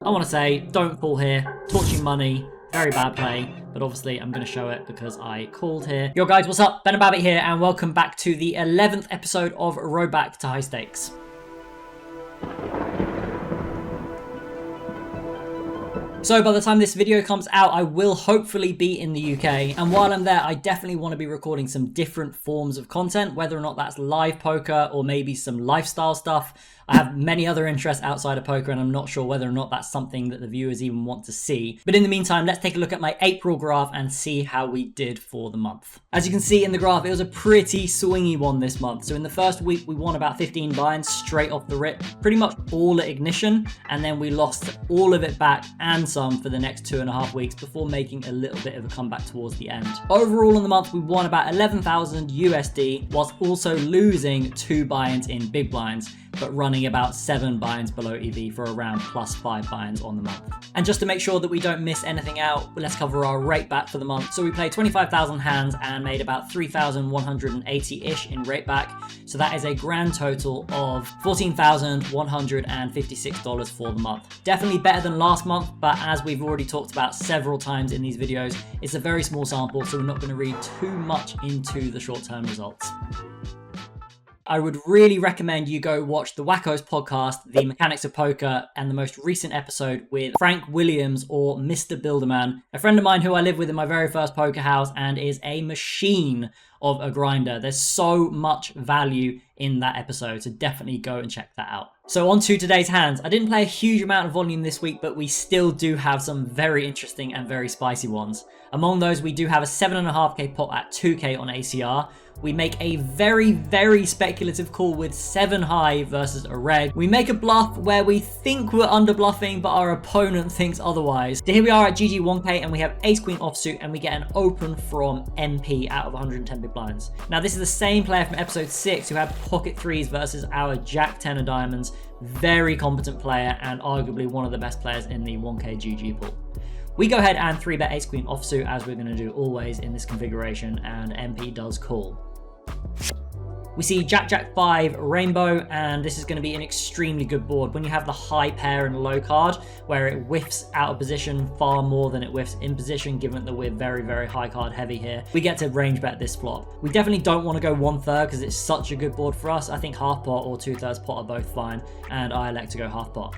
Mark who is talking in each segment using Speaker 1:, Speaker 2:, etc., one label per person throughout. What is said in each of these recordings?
Speaker 1: I want to say, don't call here, torching money, very bad play, but obviously I'm going to show it because I called here. Yo guys, what's up? Ben and Babbit here, and welcome back to the 11th episode of Road Back to High Stakes. So by the time this video comes out, I will hopefully be in the UK. And while I'm there, I definitely want to be recording some different forms of content, whether or not that's live poker or maybe some lifestyle stuff. I have many other interests outside of poker, and I'm not sure whether or not that's something that the viewers even want to see. But in the meantime, let's take a look at my April graph and see how we did for the month. As you can see in the graph, it was a pretty swingy one this month. So in the first week, we won about 15 binds straight off the rip, pretty much all at ignition. And then we lost all of it back and some for the next 2.5 weeks before making a little bit of a comeback towards the end. Overall in the month, we won about 11,000 USD, whilst also losing 2 buy-ins in big blinds, but running about 7 buy-ins below EV for around +5 buy-ins on the month. And just to make sure that we don't miss anything out, let's cover our rate back for the month. So we played 25,000 hands and made about 3,180-ish in rate back. So that is a grand total of $14,156 for the month. Definitely better than last month, but as we've already talked about several times in these videos, it's a very small sample, so we're not going to read too much into the short-term results. I would really recommend you go watch the Wackos podcast, The Mechanics of Poker, and the most recent episode with Frank Williams, or Mr. Builderman, a friend of mine who I live with in my very first poker house and is a machine of a grinder. There's so much value in that episode, so definitely go and check that out. So on to today's hands. I didn't play a huge amount of volume this week, but we still do have some very interesting and very spicy ones. Among those, we do have a 7.5k pot at 2k on ACR. We make a very, very speculative call with 7 high versus a reg. We make a bluff where we think we're under bluffing, but our opponent thinks otherwise. So here we are at GG 1k, and we have ace queen offsuit, and we get an open from MP out of 110 big blinds. Now this is the same player from episode 6 who had pocket threes versus our jack 10 of diamonds. Very competent player and arguably one of the best players in the 1k GG pool. We go ahead and 3-bet ace queen offsuit, as we're going to do always in this configuration, and MP does call. We see Jack Jack 5 rainbow, and this is going to be an extremely good board when you have the high pair and low card, where it whiffs out of position far more than it whiffs in position, given that we're very, very high card heavy here. We get to range bet this flop. We definitely don't want to go 1/3 because it's such a good board for us. I think half pot or 2/3 pot are both fine, and I elect to go half pot.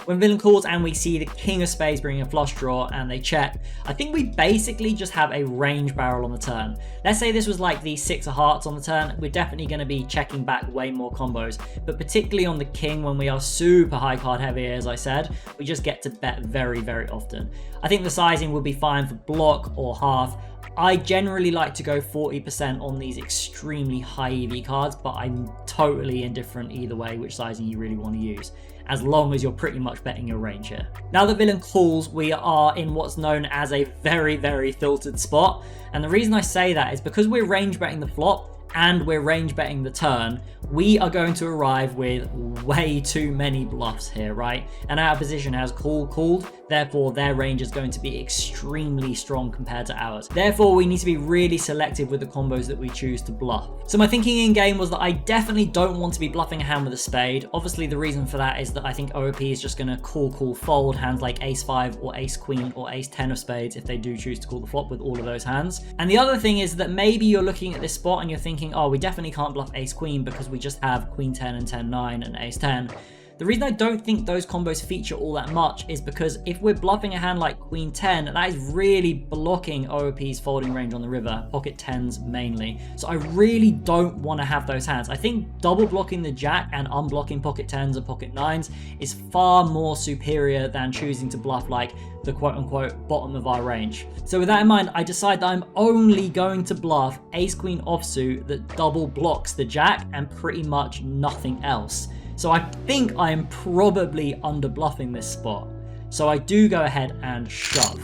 Speaker 1: When villain calls and we see the king of spades bringing a flush draw and they check, I think we basically just have a range barrel on the turn. Let's say this was like the 6 of hearts on the turn, we're definitely going to be checking back way more combos, but particularly on the king when we are super high card heavy, as I said, we just get to bet very, very often. I think the sizing would be fine for block or half. I generally like to go 40% on these extremely high EV cards, but I'm totally indifferent either way which sizing you really want to use, as long as you're pretty much betting your range here. Now that villain calls, we are in what's known as a very, very filtered spot. And the reason I say that is because we're range betting the flop and we're range betting the turn, we are going to arrive with way too many bluffs here, right? And our position has called, therefore their range is going to be extremely strong compared to ours. Therefore, we need to be really selective with the combos that we choose to bluff. So my thinking in game was that I definitely don't want to be bluffing a hand with a spade. Obviously, the reason for that is that I think OOP is just going to call, fold hands like ace 5 or ace queen or ace 10 of spades if they do choose to call the flop with all of those hands. And the other thing is that maybe you're looking at this spot and you're thinking, oh, we definitely can't bluff ace queen because we just have queen 10 and 10-9 and ace 10. The reason I don't think those combos feature all that much is because if we're bluffing a hand like queen 10, that is really blocking OOP's folding range on the river, pocket 10s mainly. So I really don't want to have those hands. I think double blocking the jack and unblocking pocket 10s or pocket 9s is far more superior than choosing to bluff like the quote-unquote bottom of our range. So with that in mind, I decide that I'm only going to bluff ace queen offsuit that double blocks the jack and pretty much nothing else. So I think I am probably under bluffing this spot. So I do go ahead and shove.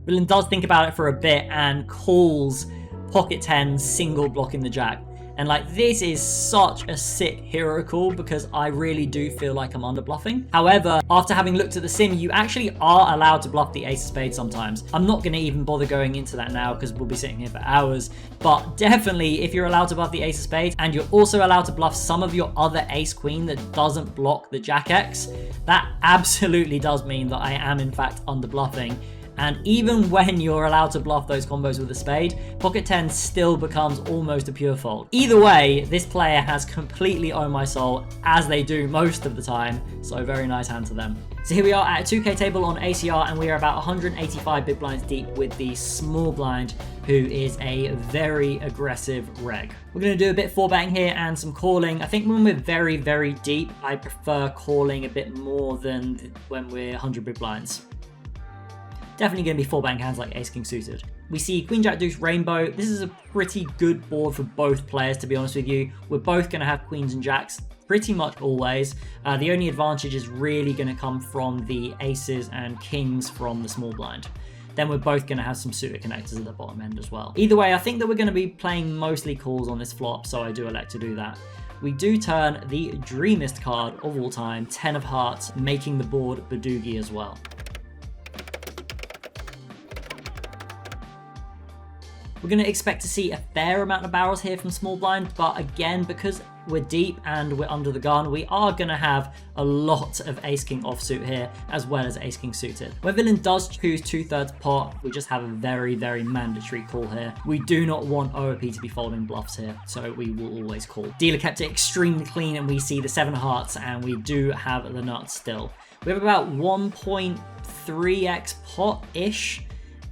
Speaker 1: Villain does think about it for a bit and calls pocket 10 single blocking the jack. And like, this is such a sick hero call because I really do feel like I'm under bluffing. However, after having looked at the sim, you actually are allowed to bluff the ace of spades sometimes. I'm not going to even bother going into that now because we'll be sitting here for hours. But definitely, if you're allowed to bluff the ace of spades and you're also allowed to bluff some of your other ace queen that doesn't block the jack X, that absolutely does mean that I am in fact under bluffing. And even when you're allowed to bluff those combos with a spade, pocket 10 still becomes almost a pure fold. Either way, this player has completely owned my soul, as they do most of the time, so very nice hand to them. So here we are at a 2K table on ACR, and we are about 185 big blinds deep with the small blind, who is a very aggressive reg. We're going to do a bit of 4-betting here and some calling. I think when we're very, very deep, I prefer calling a bit more than when we're 100 big blinds. Definitely going to be 4-betting hands like ace king suited. We see queen jack deuce rainbow. This is a pretty good board for both players, to be honest with you. We're both going to have queens and jacks pretty much always. The only advantage is really going to come from the aces and kings from the small blind. Then we're both going to have some suited connectors at the bottom end as well. Either way, I think that we're going to be playing mostly calls on this flop, so I do elect to do that. We do turn the dreamiest card of all time, 10 of hearts, making the board Badoogie as well. We're going to expect to see a fair amount of barrels here from small blind, but again, because we're deep and we're under the gun, we are going to have a lot of ace king offsuit here, as well as ace king suited. When villain does choose 2/3 pot, we just have a very, very mandatory call here. We do not want OOP to be folding bluffs here, so we will always call. Dealer kept it extremely clean, and we see the 7 of hearts, and we do have the nuts still. We have about 1.3x pot-ish,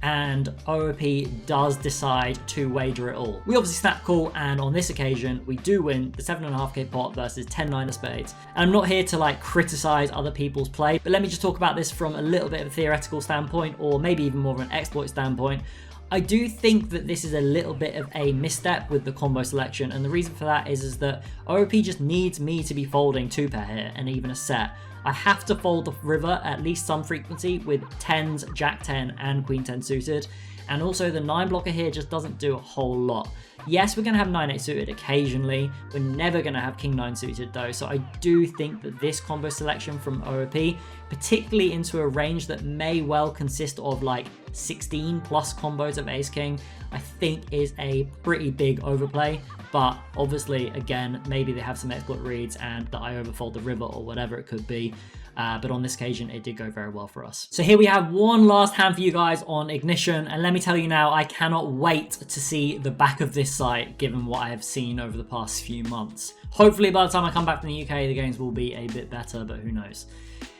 Speaker 1: and OOP does decide to wager it all. We obviously snap call, and on this occasion, we do win the 7.5k pot versus 10-9 of spades. And I'm not here to like criticize other people's play, but let me just talk about this from a little bit of a theoretical standpoint, or maybe even more of an exploit standpoint. I do think that this is a little bit of a misstep with the combo selection, and the reason for that is that OOP just needs me to be folding 2-pair here, and even a set. I have to fold the river at least some frequency with 10s, jack 10 and queen 10 suited, and also the 9 blocker here just doesn't do a whole lot. Yes, we're going to have 9-8 suited occasionally. We're never going to have king 9 suited though, so I do think that this combo selection from OOP, particularly into a range that may well consist of like 16 plus combos of ace king, I think is a pretty big overplay. But obviously, again, maybe they have some exploit reads and that I overfold the river or whatever it could be. But on this occasion, it did go very well for us. So here we have one last hand for you guys on Ignition. And let me tell you now, I cannot wait to see the back of this site, given what I have seen over the past few months. Hopefully, by the time I come back from the UK, the games will be a bit better, but who knows.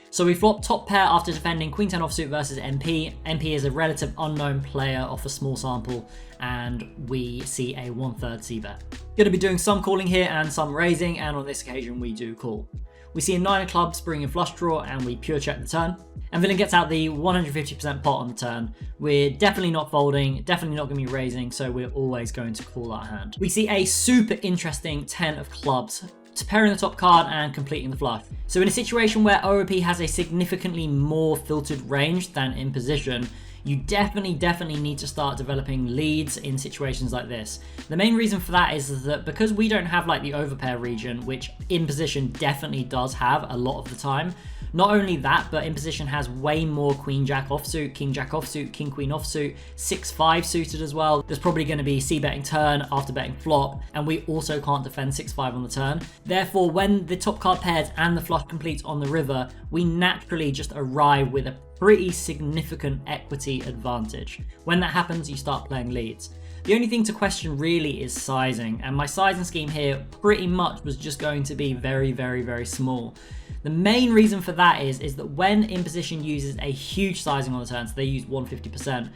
Speaker 1: So we flop top pair after defending queen 10 offsuit versus MP. MP is a relative unknown player off a small sample, and we see a 1/3 c-bet. Going to be doing some calling here and some raising, and on this occasion we do call. We see a 9 of clubs bringing flush draw, and we pure check the turn. And villain gets out the 150% pot on the turn. We're definitely not folding, definitely not going to be raising, so we're always going to call our hand. We see a super interesting 10 of clubs, pairing the top card and completing the flush. So in a situation where OOP has a significantly more filtered range than in position, you definitely need to start developing leads in situations like this. The main reason for that is that because we don't have like the overpair region, which in position definitely does have a lot of the time. Not only that, but in position has way more queen jack offsuit, king jack offsuit, king queen offsuit, 6-5 suited as well. There's probably going to be c-betting turn after betting flop, and we also can't defend 6-5 on the turn. Therefore, when the top card pairs and the flush completes on the river, we naturally just arrive with a pretty significant equity advantage. When that happens, you start playing leads. The only thing to question really is sizing, and my sizing scheme here pretty much was just going to be very small. The main reason for that is that when in position uses a huge sizing on the turn, so they use 150%,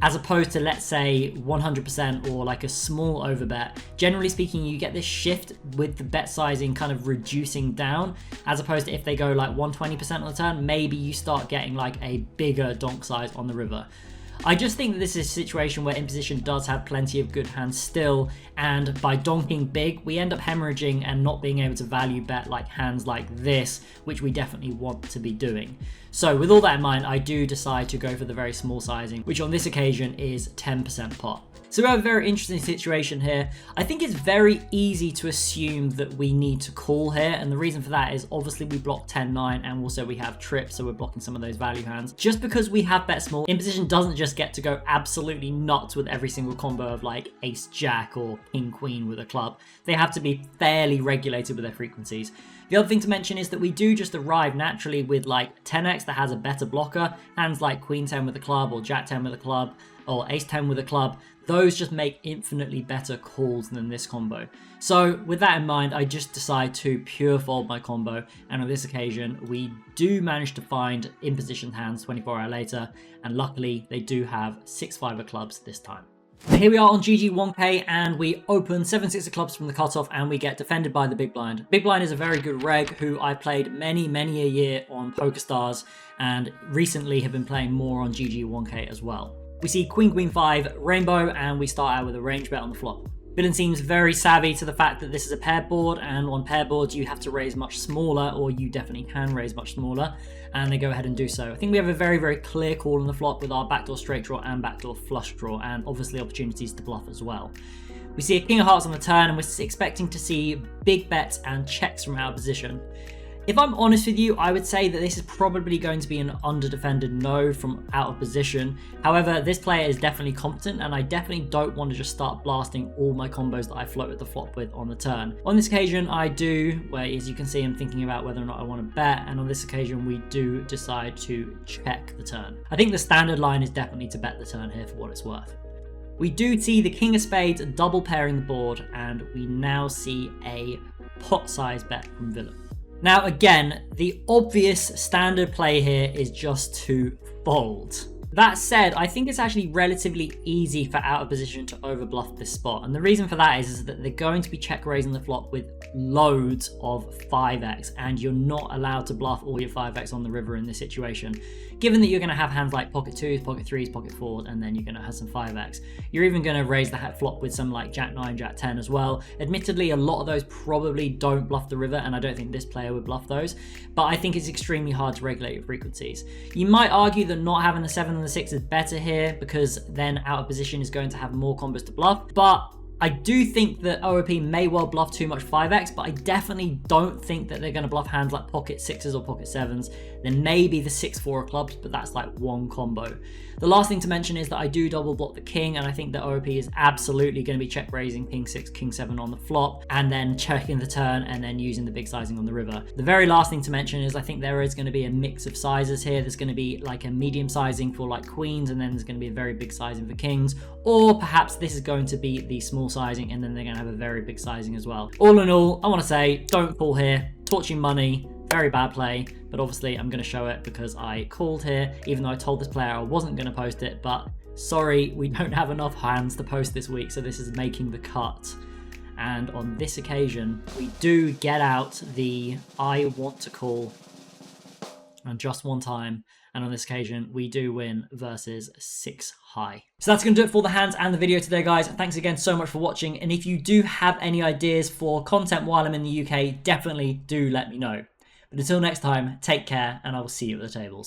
Speaker 1: as opposed to, let's say, 100% or like a small overbet, generally speaking, you get this shift with the bet sizing kind of reducing down, as opposed to if they go like 120% on the turn, maybe you start getting like a bigger donk size on the river. I just think that this is a situation where imposition does have plenty of good hands still, and by donking big, we end up hemorrhaging and not being able to value bet like hands like this, which we definitely want to be doing. So with all that in mind, I do decide to go for the very small sizing, which on this occasion is 10% pot. So we have a very interesting situation here. I think it's very easy to assume that we need to call here, and the reason for that is obviously we block 10-9 and also we have trip, so we're blocking some of those value hands. Just because we have bet small, imposition doesn't just get to go absolutely nuts with every single combo of like ace-jack or king-queen with a club. They have to be fairly regulated with their frequencies. The other thing to mention is that we do just arrive naturally with like 10x that has a better blocker, hands like queen 10 with a club or jack 10 with a club or ace 10 with a club. Those just make infinitely better calls than this combo. So with that in mind, I just decide to pure fold my combo, and on this occasion we do manage to find imposition hands 24 hours later, and luckily they do have 6-5 of clubs this time. So here we are on GG 1K, and we open 7-6 of clubs from the cutoff, and we get defended by the big blind. Big blind is a very good reg who I played many a year on PokerStars, and recently have been playing more on GG 1K as well. We see queen, queen 5, rainbow, and we start out with a range bet on the flop. Villain seems very savvy to the fact that this is a paired board, and on paired boards you have to raise much smaller, or you definitely can raise much smaller, and they go ahead and do so. I think we have a very clear call on the flop with our backdoor straight draw and backdoor flush draw, and obviously opportunities to bluff as well. We see a king of hearts on the turn, and we're expecting to see big bets and checks from our position. If I'm honest with you, I would say that this is probably going to be an under-defended no from out of position. However, this player is definitely competent, and I definitely don't want to just start blasting all my combos that I float at the flop with on the turn. On this occasion, I do, where as you can see, I'm thinking about whether or not I want to bet, and on this occasion, we do decide to check the turn. I think the standard line is definitely to bet the turn here for what it's worth. We do see the king of spades double pairing the board, and we now see a pot size bet from villain. Now again, the obvious standard play here is just to fold. That said, I think it's actually relatively easy for out of position to overbluff this spot. And the reason for that is that they're going to be check raising the flop with loads of 5x, and you're not allowed to bluff all your 5x on the river in this situation. Given that you're going to have hands like pocket 2s, pocket 3s, pocket 4s, and then you're going to have some 5x. You're even going to raise the flop with some like jack 9, jack 10 as well. Admittedly, a lot of those probably don't bluff the river, and I don't think this player would bluff those. But I think it's extremely hard to regulate your frequencies. You might argue that not having the 7 and the 6 is better here, because then out of position is going to have more combos to bluff. But I do think that OOP may well bluff too much 5x, but I definitely don't think that they're going to bluff hands like pocket 6s or pocket 7s. Then maybe the 6-4 of clubs, but that's like one combo. The last thing to mention is that I do double block the king, and I think that OOP is absolutely going to be check raising king 6, king 7 on the flop, and then checking the turn and then using the big sizing on the river. The very last thing to mention is I think there is going to be a mix of sizes here. There's going to be like a medium sizing for like queens, and then there's going to be a very big sizing for kings, or perhaps this is going to be the small sizing and then they're going to have a very big sizing as well. All in all, I want to say don't call here. Torching money, very bad play, but obviously I'm going to show it because I called here, even though I told this player I wasn't going to post it. But sorry, we don't have enough hands to post this week, so this is making the cut. And on this occasion, we do get out the I want to call, and just one time. And on this occasion, we do win versus 6 high. So that's going to do it for the hands and the video today, guys. Thanks again so much for watching. And if you do have any ideas for content while I'm in the UK, definitely do let me know. But until next time, take care, and I will see you at the tables.